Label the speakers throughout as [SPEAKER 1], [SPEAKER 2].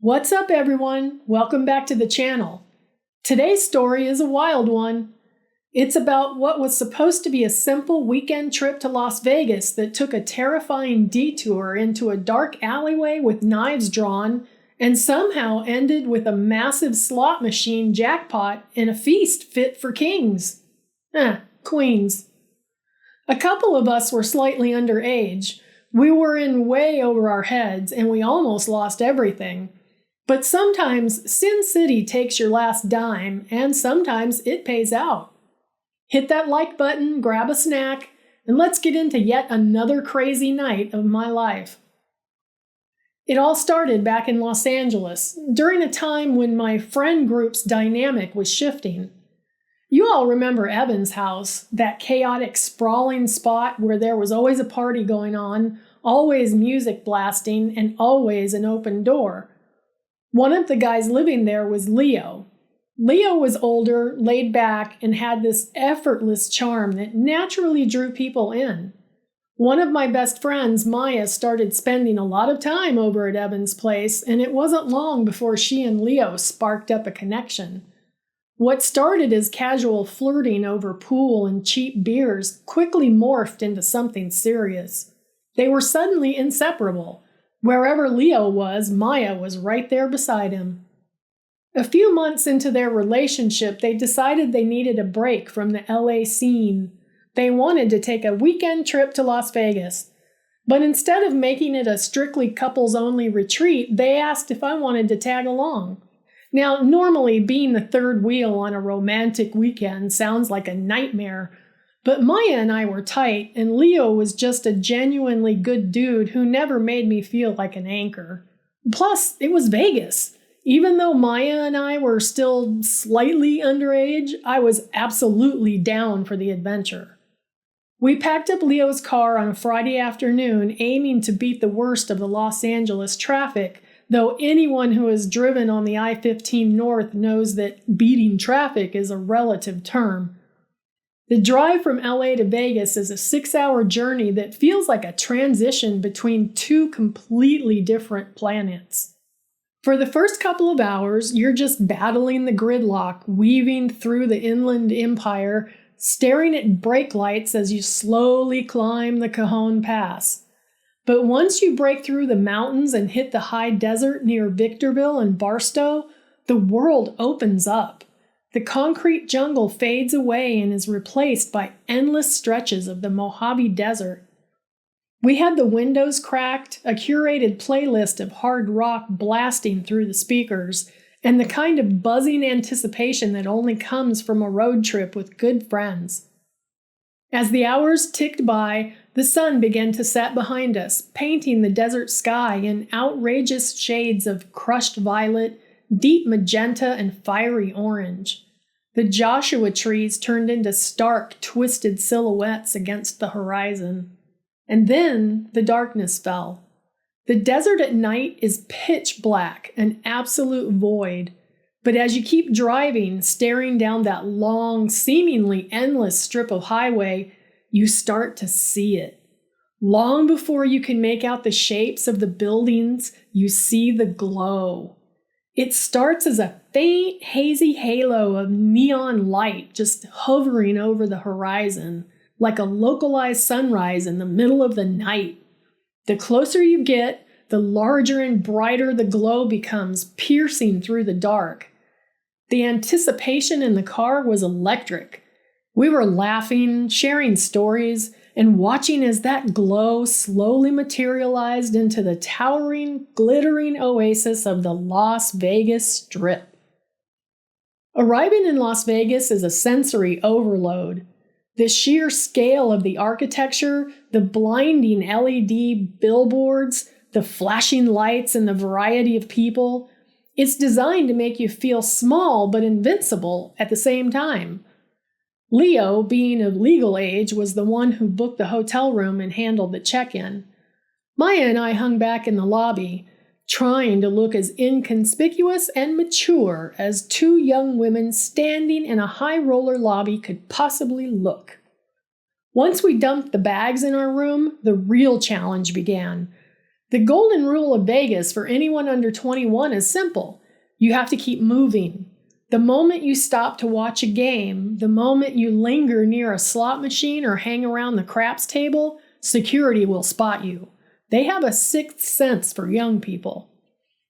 [SPEAKER 1] What's up, everyone? Welcome back to the channel. Today's story is a wild one. It's about what was supposed to be a simple weekend trip to Las Vegas that took a terrifying detour into a dark alleyway with knives drawn and somehow ended with a massive slot machine jackpot and a feast fit for kings. Queens. A couple of us were slightly underage. We were in way over our heads and we almost lost everything. But sometimes Sin City takes your last dime, and sometimes it pays out. Hit that like button, grab a snack, and let's get into yet another crazy night of my life. It all started back in Los Angeles, during a time when my friend group's dynamic was shifting. You all remember Evan's house, that chaotic, sprawling spot where there was always a party going on, always music blasting, and always an open door. One of the guys living there was Leo. Leo was older, laid back, and had this effortless charm that naturally drew people in. One of my best friends, Maya, started spending a lot of time over at Evan's place, and it wasn't long before she and Leo sparked up a connection. What started as casual flirting over pool and cheap beers quickly morphed into something serious. They were suddenly inseparable. Wherever Leo was, Maya was right there beside him. A few months into their relationship, they decided they needed a break from the LA scene. They wanted to take a weekend trip to Las Vegas. But instead of making it a strictly couples-only retreat, they asked if I wanted to tag along. Now, normally being the third wheel on a romantic weekend sounds like a nightmare, but Maya and I were tight, and Leo was just a genuinely good dude who never made me feel like an anchor. Plus, it was Vegas. Even though Maya and I were still slightly underage, I was absolutely down for the adventure. We packed up Leo's car on a Friday afternoon, aiming to beat the worst of the Los Angeles traffic, though anyone who has driven on the I-15 North knows that beating traffic is a relative term. The drive from LA to Vegas is a 6-hour journey that feels like a transition between two completely different planets. For the first couple of hours, you're just battling the gridlock, weaving through the Inland Empire, staring at brake lights as you slowly climb the Cajon Pass. But once you break through the mountains and hit the high desert near Victorville and Barstow, the world opens up. The concrete jungle fades away and is replaced by endless stretches of the Mojave Desert. We had the windows cracked, a curated playlist of hard rock blasting through the speakers, and the kind of buzzing anticipation that only comes from a road trip with good friends. As the hours ticked by, the sun began to set behind us, painting the desert sky in outrageous shades of crushed violet, deep magenta, and fiery orange. The Joshua trees turned into stark, twisted silhouettes against the horizon. And then the darkness fell. The desert at night is pitch black, an absolute void. But as you keep driving, staring down that long, seemingly endless strip of highway, you start to see it. Long before you can make out the shapes of the buildings, you see the glow. It starts as a faint, hazy halo of neon light just hovering over the horizon, like a localized sunrise in the middle of the night. The closer you get, the larger and brighter the glow becomes, piercing through the dark. The anticipation in the car was electric. We were laughing, sharing stories, and watching as that glow slowly materialized into the towering, glittering oasis of the Las Vegas Strip. Arriving in Las Vegas is a sensory overload. The sheer scale of the architecture, the blinding LED billboards, the flashing lights, and the variety of people, it's designed to make you feel small but invincible at the same time. Leo, being of legal age, was the one who booked the hotel room and handled the check-in. Maya and I hung back in the lobby, trying to look as inconspicuous and mature as two young women standing in a high-roller lobby could possibly look. Once we dumped the bags in our room, the real challenge began. The golden rule of Vegas for anyone under 21 is simple. You have to keep moving. The moment you stop to watch a game, the moment you linger near a slot machine or hang around the craps table, security will spot you. They have a sixth sense for young people.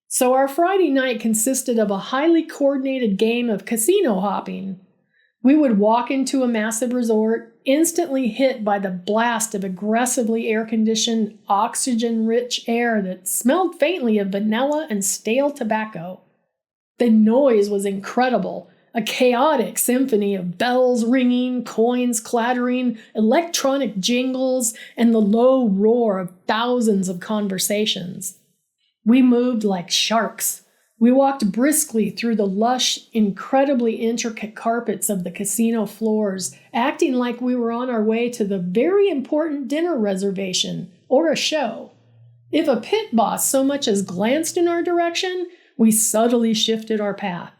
[SPEAKER 1] So our Friday night consisted of a highly coordinated game of casino hopping. We would walk into a massive resort, instantly hit by the blast of aggressively air-conditioned, oxygen-rich air that smelled faintly of vanilla and stale tobacco. The noise was incredible, a chaotic symphony of bells ringing, coins clattering, electronic jingles, and the low roar of thousands of conversations. We moved like sharks. We walked briskly through the lush, incredibly intricate carpets of the casino floors, acting like we were on our way to the very important dinner reservation or a show. If a pit boss so much as glanced in our direction, we subtly shifted our path.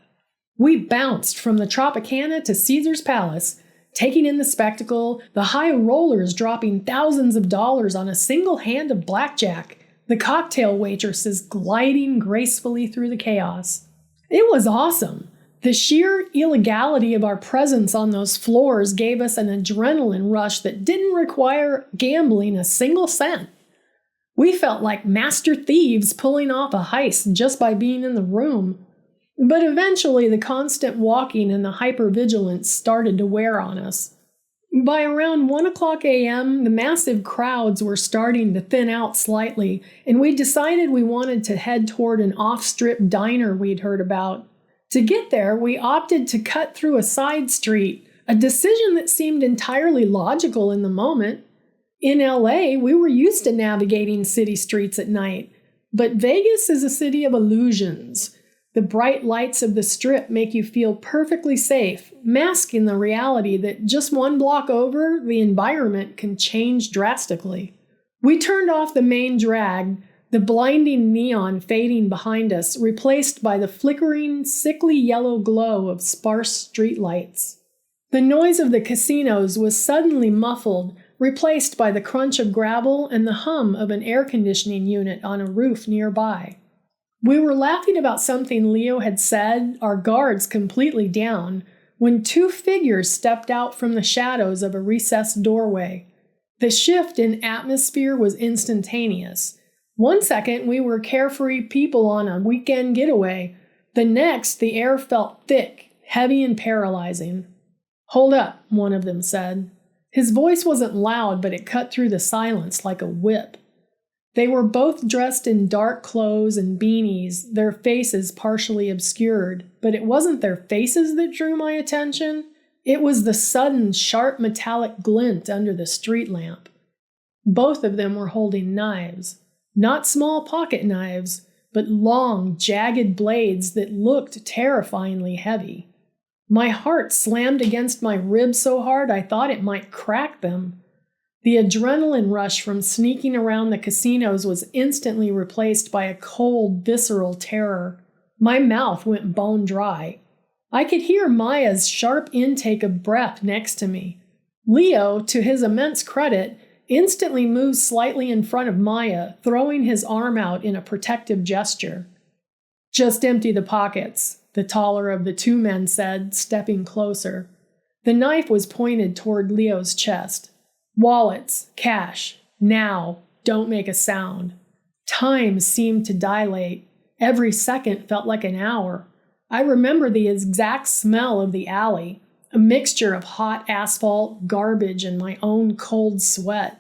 [SPEAKER 1] We bounced from the Tropicana to Caesar's Palace, taking in the spectacle, the high rollers dropping thousands of dollars on a single hand of blackjack, the cocktail waitresses gliding gracefully through the chaos. It was awesome. The sheer illegality of our presence on those floors gave us an adrenaline rush that didn't require gambling a single cent. We felt like master thieves pulling off a heist just by being in the room. But eventually the constant walking and the hypervigilance started to wear on us. By around 1 o'clock a.m., the massive crowds were starting to thin out slightly, and we decided we wanted to head toward an off-strip diner we'd heard about. To get there, we opted to cut through a side street, a decision that seemed entirely logical in the moment. In LA, we were used to navigating city streets at night, but Vegas is a city of illusions. The bright lights of the Strip make you feel perfectly safe, masking the reality that just one block over, the environment can change drastically. We turned off the main drag, the blinding neon fading behind us, replaced by the flickering, sickly yellow glow of sparse streetlights. The noise of the casinos was suddenly muffled, replaced by the crunch of gravel and the hum of an air conditioning unit on a roof nearby. We were laughing about something Leo had said, our guards completely down, when two figures stepped out from the shadows of a recessed doorway. The shift in atmosphere was instantaneous. 1 second, we were carefree people on a weekend getaway. The next, the air felt thick, heavy, and paralyzing. "Hold up," one of them said. His voice wasn't loud, but it cut through the silence like a whip. They were both dressed in dark clothes and beanies, their faces partially obscured, but it wasn't their faces that drew my attention. It was the sudden, sharp metallic glint under the street lamp. Both of them were holding knives. Not small pocket knives, but long, jagged blades that looked terrifyingly heavy. My heart slammed against my ribs so hard I thought it might crack them. The adrenaline rush from sneaking around the casinos was instantly replaced by a cold, visceral terror. My mouth went bone dry. I could hear Maya's sharp intake of breath next to me. Leo, to his immense credit, instantly moved slightly in front of Maya, throwing his arm out in a protective gesture. "Just empty the pockets," the taller of the two men said, stepping closer. The knife was pointed toward Leo's chest. "Wallets, cash, now, don't make a sound." Time seemed to dilate. Every second felt like an hour. I remember the exact smell of the alley, a mixture of hot asphalt, garbage, and my own cold sweat.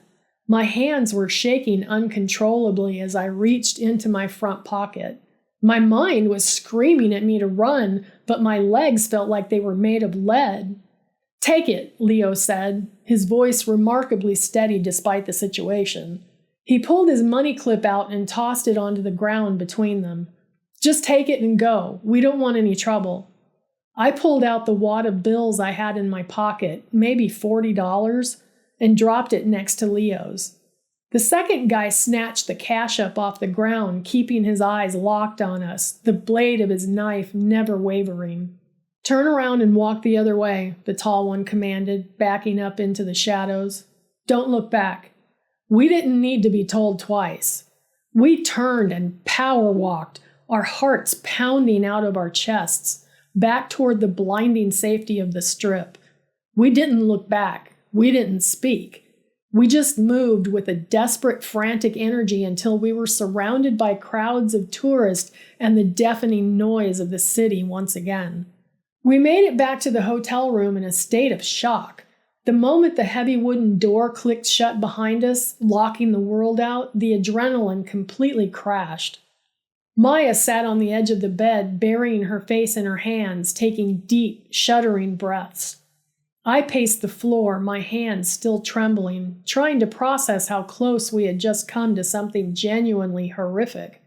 [SPEAKER 1] My hands were shaking uncontrollably as I reached into my front pocket. My mind was screaming at me to run, but my legs felt like they were made of lead. "Take it," Leo said, his voice remarkably steady despite the situation. He pulled his money clip out and tossed it onto the ground between them. "Just take it and go. We don't want any trouble." I pulled out the wad of bills I had in my pocket, maybe $40, and dropped it next to Leo's. The second guy snatched the cash up off the ground, keeping his eyes locked on us, the blade of his knife never wavering. "Turn around and walk the other way," the tall one commanded, backing up into the shadows. "Don't look back." We didn't need to be told twice. We turned and power walked, our hearts pounding out of our chests, back toward the blinding safety of the strip. We didn't look back. We didn't speak. We just moved with a desperate, frantic energy until we were surrounded by crowds of tourists and the deafening noise of the city once again. We made it back to the hotel room in a state of shock. The moment the heavy wooden door clicked shut behind us, locking the world out, the adrenaline completely crashed. Maya sat on the edge of the bed, burying her face in her hands, taking deep, shuddering breaths. I paced the floor, my hands still trembling, trying to process how close we had just come to something genuinely horrific.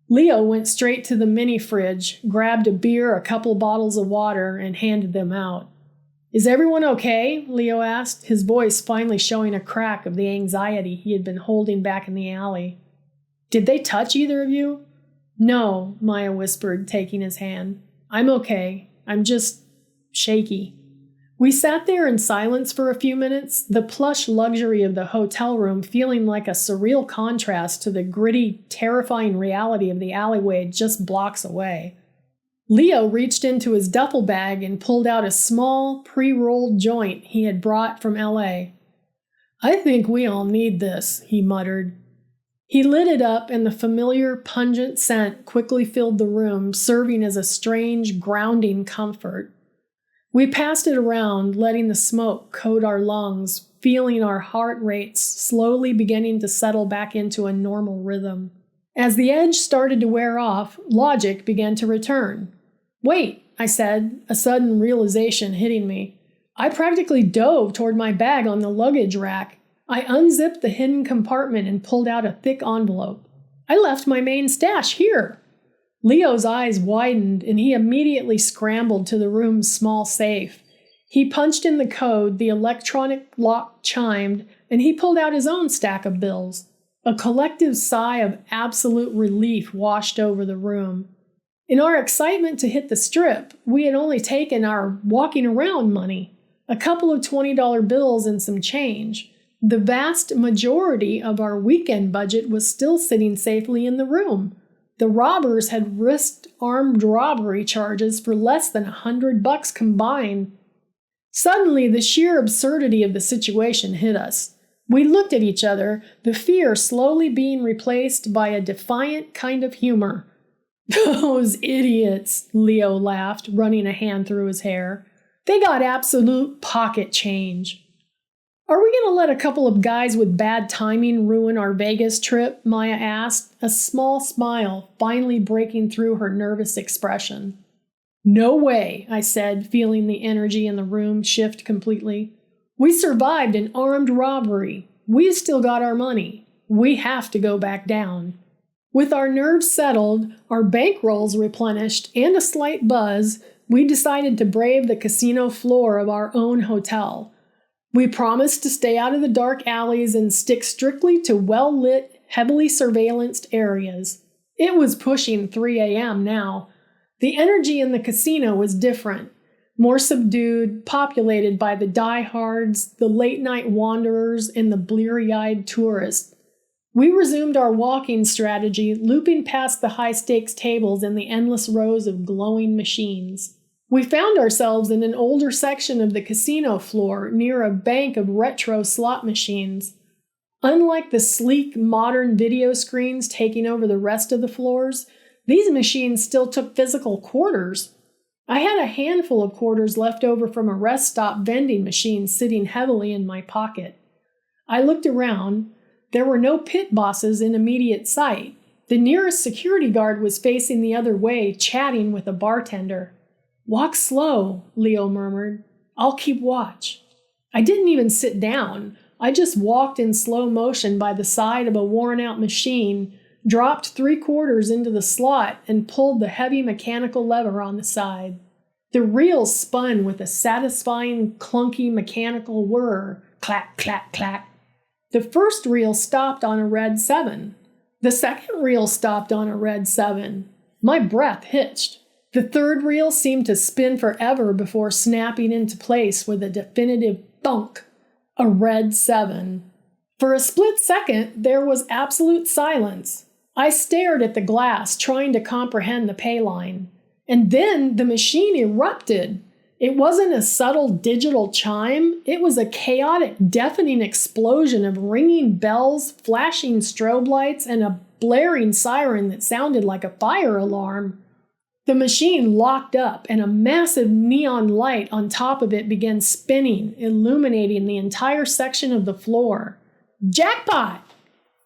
[SPEAKER 1] Leo went straight to the mini fridge, grabbed a beer, a couple bottles of water, and handed them out. "Is everyone okay?" Leo asked, his voice finally showing a crack of the anxiety he had been holding back in the alley. "Did they touch either of you?" "No," Maya whispered, taking his hand. "I'm okay. I'm just shaky." We sat there in silence for a few minutes, the plush luxury of the hotel room feeling like a surreal contrast to the gritty, terrifying reality of the alleyway just blocks away. Leo reached into his duffel bag and pulled out a small, pre-rolled joint he had brought from LA. "I think we all need this," he muttered. He lit it up, and the familiar, pungent scent quickly filled the room, serving as a strange, grounding comfort. We passed it around, letting the smoke coat our lungs, feeling our heart rates slowly beginning to settle back into a normal rhythm. As the edge started to wear off, logic began to return. "Wait," I said, a sudden realization hitting me. I practically dove toward my bag on the luggage rack. I unzipped the hidden compartment and pulled out a thick envelope. "I left my main stash here." Leo's eyes widened, and he immediately scrambled to the room's small safe. He punched in the code, the electronic lock chimed, and he pulled out his own stack of bills. A collective sigh of absolute relief washed over the room. In our excitement to hit the strip, we had only taken our walking around money, a couple of $20 bills and some change. The vast majority of our weekend budget was still sitting safely in the room. The robbers had risked armed robbery charges for less than $100 combined. Suddenly, the sheer absurdity of the situation hit us. We looked at each other, the fear slowly being replaced by a defiant kind of humor. "Those idiots," Leo laughed, running a hand through his hair. "They got absolute pocket change." "Are we going to let a couple of guys with bad timing ruin our Vegas trip?" Maya asked, a small smile finally breaking through her nervous expression. "No way," I said, feeling the energy in the room shift completely. "We survived an armed robbery. We've still got our money. We have to go back down." With our nerves settled, our bankrolls replenished, and a slight buzz, we decided to brave the casino floor of our own hotel. We promised to stay out of the dark alleys and stick strictly to well-lit, heavily surveillanced areas. It was pushing 3 a.m. now. The energy in the casino was different, more subdued, populated by the diehards, the late-night wanderers, and the bleary-eyed tourists. We resumed our walking strategy, looping past the high-stakes tables and the endless rows of glowing machines. We found ourselves in an older section of the casino floor near a bank of retro slot machines. Unlike the sleek, modern video screens taking over the rest of the floors, these machines still took physical quarters. I had a handful of quarters left over from a rest stop vending machine sitting heavily in my pocket. I looked around. There were no pit bosses in immediate sight. The nearest security guard was facing the other way, chatting with a bartender. "Walk slow," Leo murmured. "I'll keep watch." I didn't even sit down. I just walked in slow motion by the side of a worn-out machine, dropped 3 quarters into the slot, and pulled the heavy mechanical lever on the side. The reel spun with a satisfying, clunky mechanical whir. Clack, clack, clack. The first reel stopped on a red 7. The second reel stopped on a red 7. My breath hitched. The third reel seemed to spin forever before snapping into place with a definitive thunk. A red 7. For a split second, there was absolute silence. I stared at the glass, trying to comprehend the pay line. And then the machine erupted. It wasn't a subtle digital chime. It was a chaotic, deafening explosion of ringing bells, flashing strobe lights, and a blaring siren that sounded like a fire alarm. The machine locked up, and a massive neon light on top of it began spinning, illuminating the entire section of the floor. Jackpot!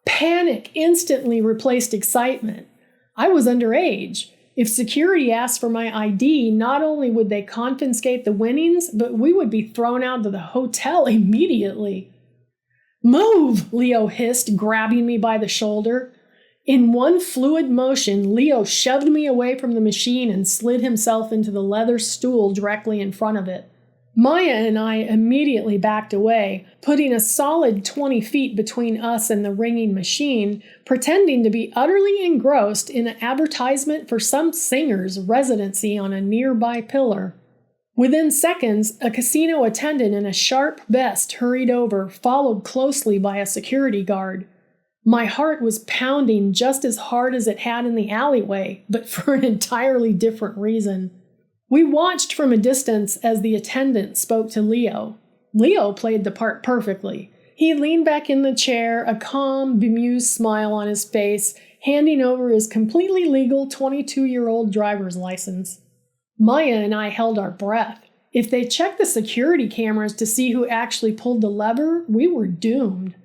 [SPEAKER 1] Panic instantly replaced excitement. I was underage. If security asked for my ID, not only would they confiscate the winnings, but we would be thrown out of the hotel immediately. Move, Leo hissed, grabbing me by the shoulder. In one fluid motion, Leo shoved me away from the machine and slid himself into the leather stool directly in front of it. Maya and I immediately backed away, putting a solid 20 feet between us and the ringing machine, pretending to be utterly engrossed in an advertisement for some singer's residency on a nearby pillar. Within seconds, a casino attendant in a sharp vest hurried over, followed closely by a security guard. My heart was pounding just as hard as it had in the alleyway, but for an entirely different reason. We watched from a distance as the attendant spoke to Leo. Leo played the part perfectly. He leaned back in the chair, a calm, bemused smile on his face, handing over his completely legal 22-year-old driver's license. Maya and I held our breath. If they checked the security cameras to see who actually pulled the lever, we were doomed.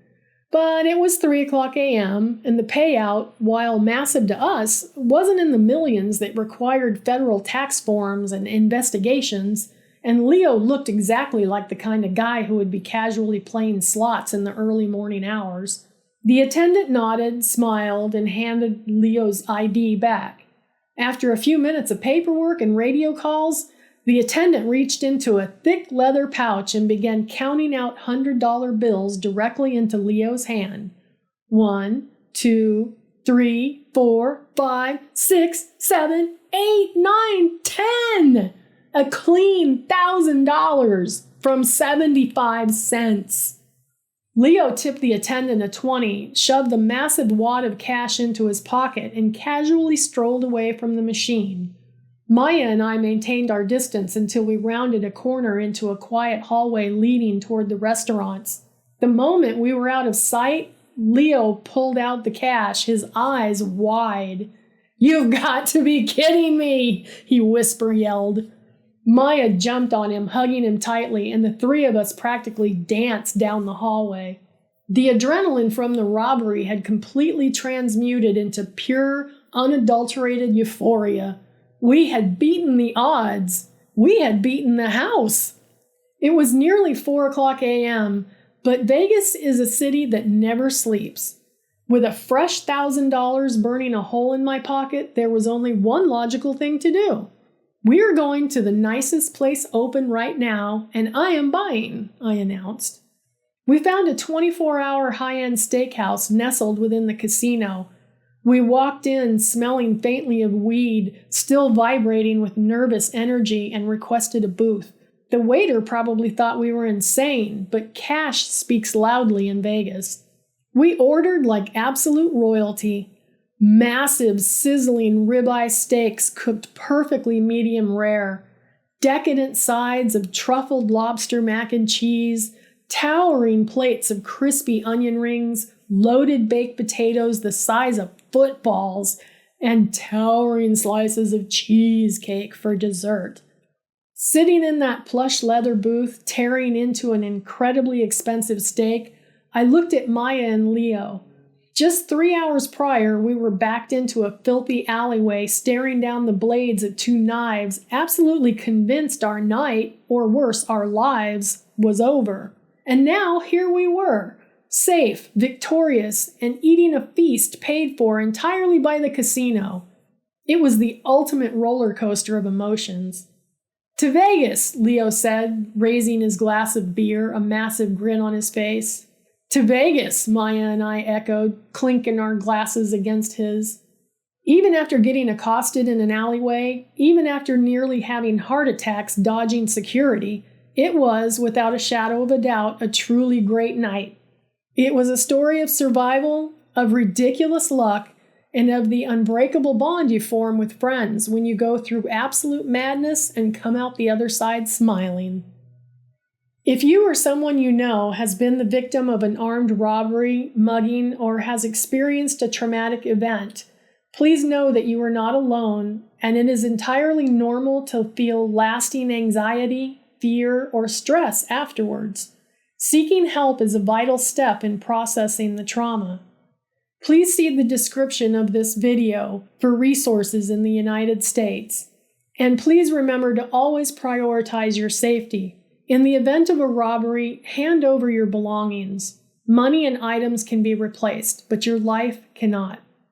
[SPEAKER 1] But it was 3:00 a.m., and the payout, while massive to us, wasn't in the millions that required federal tax forms and investigations, and Leo looked exactly like the kind of guy who would be casually playing slots in the early morning hours. The attendant nodded, smiled, and handed Leo's ID back. After a few minutes of paperwork and radio calls, the attendant reached into a thick leather pouch and began counting out $100 bills directly into Leo's hand. 1, 2, 3, 4, 5, 6, 7, 8, 9, 10! A clean $1,000 from 75 cents. Leo tipped the attendant a 20, shoved the massive wad of cash into his pocket, and casually strolled away from the machine. Maya and I maintained our distance until we rounded a corner into a quiet hallway leading toward the restaurants. The moment we were out of sight, Leo pulled out the cash, his eyes wide. "You've got to be kidding me!" he whisper-yelled. Maya jumped on him, hugging him tightly, and the three of us practically danced down the hallway. The adrenaline from the robbery had completely transmuted into pure, unadulterated euphoria. We had beaten the odds. We had beaten the house. It was nearly 4:00 a.m., but Vegas is a city that never sleeps. With a fresh $1,000 burning a hole in my pocket, there was only one logical thing to do. We are going to the nicest place open right now, and I am buying, I announced. We found a 24-hour high-end steakhouse nestled within the casino. We walked in smelling faintly of weed, still vibrating with nervous energy, and requested a booth. The waiter probably thought we were insane, but cash speaks loudly in Vegas. We ordered like absolute royalty. Massive, sizzling ribeye steaks cooked perfectly medium rare, decadent sides of truffled lobster mac and cheese, towering plates of crispy onion rings, loaded baked potatoes the size of footballs, and towering slices of cheesecake for dessert. Sitting in that plush leather booth, tearing into an incredibly expensive steak, I looked at Maya and Leo. Just 3 hours prior, we were backed into a filthy alleyway, staring down the blades of 2 knives, absolutely convinced our night, or worse, our lives, was over. And now here we were, safe, victorious, and eating a feast paid for entirely by the casino. It was the ultimate roller coaster of emotions. "To Vegas," Leo said, raising his glass of beer, a massive grin on his face. "To Vegas," Maya and I echoed, clinking our glasses against his. Even after getting accosted in an alleyway, even after nearly having heart attacks dodging security, it was, without a shadow of a doubt, a truly great night. It was a story of survival, of ridiculous luck, and of the unbreakable bond you form with friends when you go through absolute madness and come out the other side smiling. If you or someone you know has been the victim of an armed robbery, mugging, or has experienced a traumatic event, please know that you are not alone, and it is entirely normal to feel lasting anxiety, fear, or stress afterwards. Seeking help is a vital step in processing the trauma. Please see the description of this video for resources in the United States. And please remember to always prioritize your safety. In the event of a robbery, hand over your belongings. Money and items can be replaced, but your life cannot.